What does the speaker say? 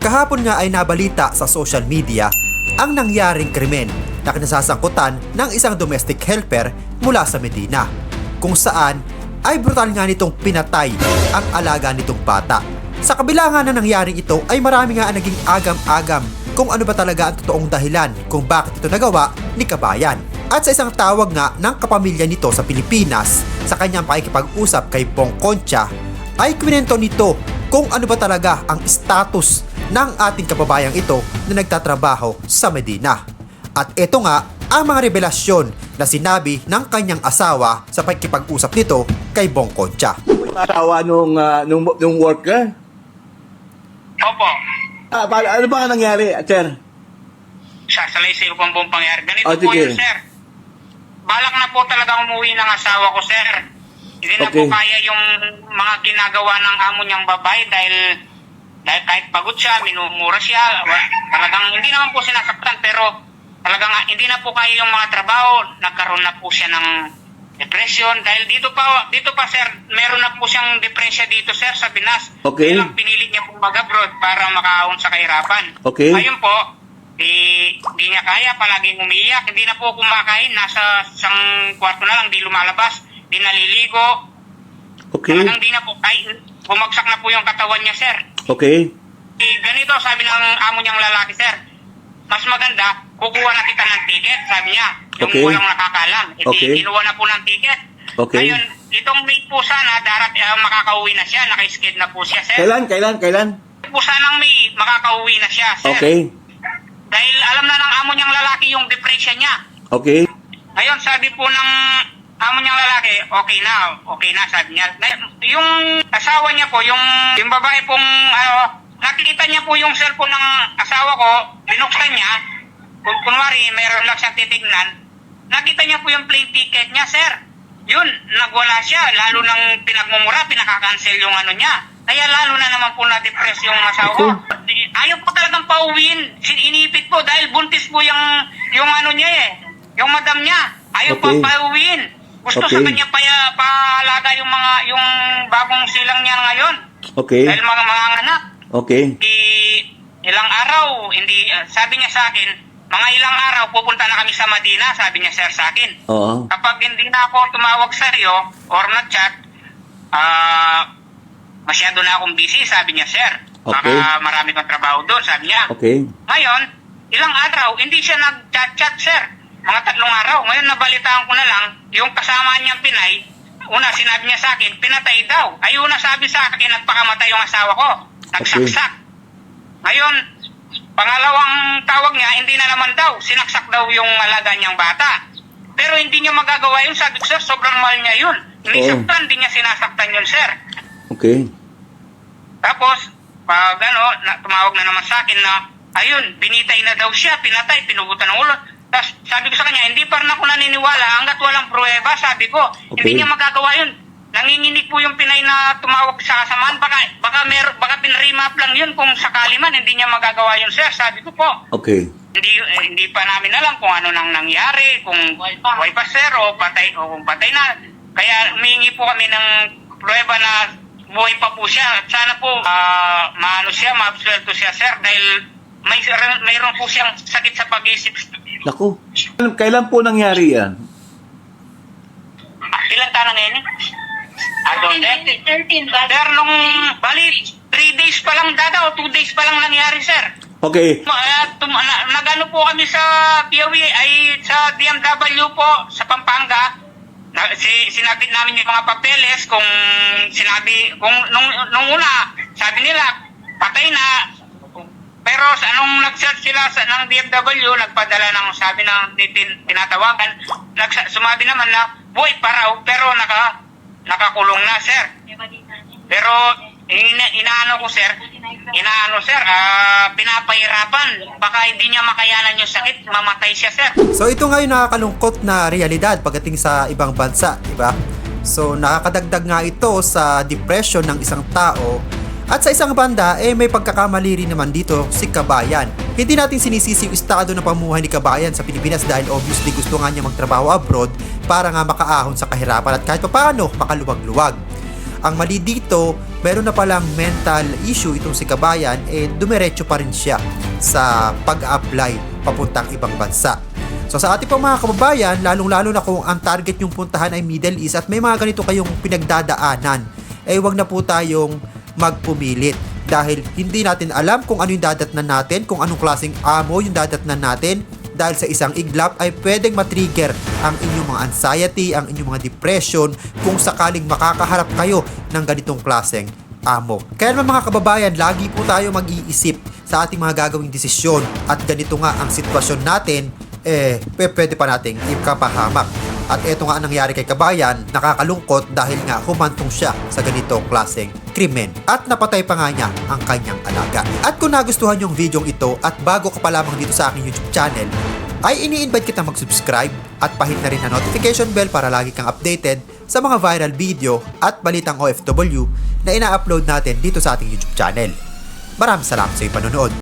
Kahapon nga ay nabalita sa social media ang nangyaring krimen na kinasasangkutan ng isang domestic helper mula sa Medina, kung saan ay brutal nga nitong pinatay ang alaga nitong bata. Sa kabila nga na nangyaring ito ay marami nga ang naging agam-agam kung ano ba talaga ang totoong dahilan kung bakit ito nagawa ni Kabayan. At sa isang tawag nga ng kapamilya nito sa Pilipinas sa kanyang pakikipag-usap kay Bong Concha, ay kwento nito kung ano ba talaga ang status ng ating kababayang ito na nagtatrabaho sa Medina. At ito nga ang mga revelasyon na sinabi ng kanyang asawa sa pakikipag-usap nito kay Bong Concha. Asawa nung worker? Opo. Ano ba nga nangyari, sir? Sasalaysay ko pong pangyari. Ganito Oh, po sige. yun, sir. Balak na po talaga umuwi ng asawa ko, sir. Hindi na Okay. po kaya yung mga ginagawa ng amo niyang babae dahil kahit pagod siya, minumura siya. Talagang hindi naman po sinasaktan pero talagang hindi na po kaya yung mga trabaho. Nagkaroon na po siya ng depression dahil dito pa sir, meron na po siyang depresya dito sir sa Pinas. Okay. Kaya lang pinilit niya pong mag-abroad para makaahon sa kahirapan. Okay. Ayun po, di niya kaya, palaging umiiyak, hindi na po kumakain, nasa isang kwarto na lang, di lumalabas, di naliligo. Okay. Talagang di na po, bumagsak na po yung katawan niya sir. Okay. Ganito, sabi ng amo niyang lalaki sir, mas maganda, kukuha na kita ng ticket, sabi niya. Yung Okay. walang nakakalam. Okay. Kinuha na po ng ticket. Okay. Ngayon, itong May po sana, makakauwi na siya, nakasked na po siya, sir. Kailan? Po sanang May, makakauwi na siya, sir. Okay. Dahil alam na ng amo niyang lalaki yung depression niya. Okay. Ngayon, sabi po ng amo niyang lalaki, okay na, sabi niya. Yung asawa niya po, yung babae pong, nakikita niya po yung cellphone ng asawa ko, binuksan niya, kunwari, mayroon lang siyang titignan, nakita niya po yung plane ticket niya, sir. Yun, nagwala siya, lalo nang pinagmumura, pinaka-cancel yung ano niya. Kaya lalo na naman po na-depress yung asawa ko. Ayaw po talagang pauwiin, inipit po dahil buntis po yung ano niya yung madam niya. Ayaw Okay. pa pauwiin. Gusto Okay. sa kanya paalaga yung bagong silang niya ngayon. Okay. Dahil mga anak. Okay. Ilang araw, sabi niya sa akin, mga ilang araw pupunta na kami sa Medina, sabi niya sir sa akin. Oo. Kapag hindi na ako tumawag sa iyo or na-chat, masyado na akong busy, sabi niya sir. Okay. Baka marami kang trabaho doon, sabi niya. Okay. Ngayon, ilang araw, hindi siya nag-chat-chat sir. Mga 3 araw. Ngayon nabalitaan ko na lang, yung kasama niyang Pinay, una sinabi niya sa akin, pinatay daw. Ayun na sabi sa akin, nagpakamatay yung asawa ko. Nagsaksak. Ngayon, pangalawang tawag niya, hindi na naman daw. Sinaksak daw yung alaga niyang bata. Pero hindi niya magagawa yun. Sabi ko, sir, sobrang mahal niya yun. Hindi Oo. saktan, hindi niya sinasaktan yun, sir. Okay. Tapos, pag tumawag na naman sa akin na, ayun, binitay na daw siya, pinatay, pinugutan ng ulo. Tapos, sabi ko sa kanya, hindi pa rin ako naniniwala hanggat walang pruweba, sabi ko. Okay. Hindi niya magagawa yun. Nanginginig po yung Pinay na tumawag sa kasamaan. Baka pinremap lang yun kung sakali man, hindi niya magagawa yun, sir. Sabi ko po. Okay. Hindi pa namin alam kung ano nang nangyari, kung buhay pa sir o kung patay na. Kaya humingi po kami ng pruweba na buhay pa po siya. At sana po maabsuelto siya sir dahil mayroon po siyang sakit sa pag-isip. Naku. Kailan po nangyari yan? Ilan taon na ngayon eh? Doon din? 13 ba? Sir, nung bali 3 days pa lang o 2 days pa lang nangyari sir. Okay. Nagano po kami sa Piawi ay sa DMW po sa Pampanga. Sinabi namin yung mga papeles kung nung una sabi nila patay na, pero anong nag-search sila ng DMW, nagpadala ng sabi ng tinatawagan, sumabi naman na buhay pa raw pero nakakulong na sir. Pero inaano sir, pinapahirapan. Baka hindi niya makayanan yung sakit, mamatay siya, sir. So ito nga yung nakakalungkot na realidad pagdating sa ibang bansa, di ba? So nakakadagdag nga ito sa depression ng isang tao. At sa isang banda, may pagkakamali rin naman dito si Kabayan. Hindi natin sinisisi yung estado ng pamuhay ni Kabayan sa Pilipinas dahil obviously gusto nga niya magtrabaho abroad para nga makaahon sa kahirapan at kahit paano makaluwag-luwag. Ang mali dito, meron na palang mental issue itong si kabayan, dumiretso pa rin siya sa pag-apply papuntang ibang bansa. So sa ating pang mga kababayan, lalong-lalo na kung ang target yung puntahan ay Middle East at may mga ganito kayong pinagdadaanan, wag na po tayong magpumilit dahil hindi natin alam kung ano yung dadatnan natin, kung anong klaseng amo yung dadatnan natin. Dahil sa isang iglap ay pwedeng matrigger ang inyong mga anxiety, ang inyong mga depression kung sakaling makakaharap kayo ng ganitong klaseng amo. Kaya naman mga kababayan, lagi po tayo mag-iisip sa ating mga gagawing desisyon at ganito nga ang sitwasyon natin, pwede pa nating ikapahamak. At eto nga ang nangyari kay kabayan, nakakalungkot dahil nga humantong siya sa ganitong klaseng krimen at napatay pa nga niya ang kanyang alaga. At kung nagustuhan yung video ito at bago ka pa lamang dito sa aking YouTube channel, ay ini-invite kita mag-subscribe at pahit na rin ang notification bell para lagi kang updated sa mga viral video at balitang OFW na ina-upload natin dito sa ating YouTube channel. Maraming salamat sa iyong panonood.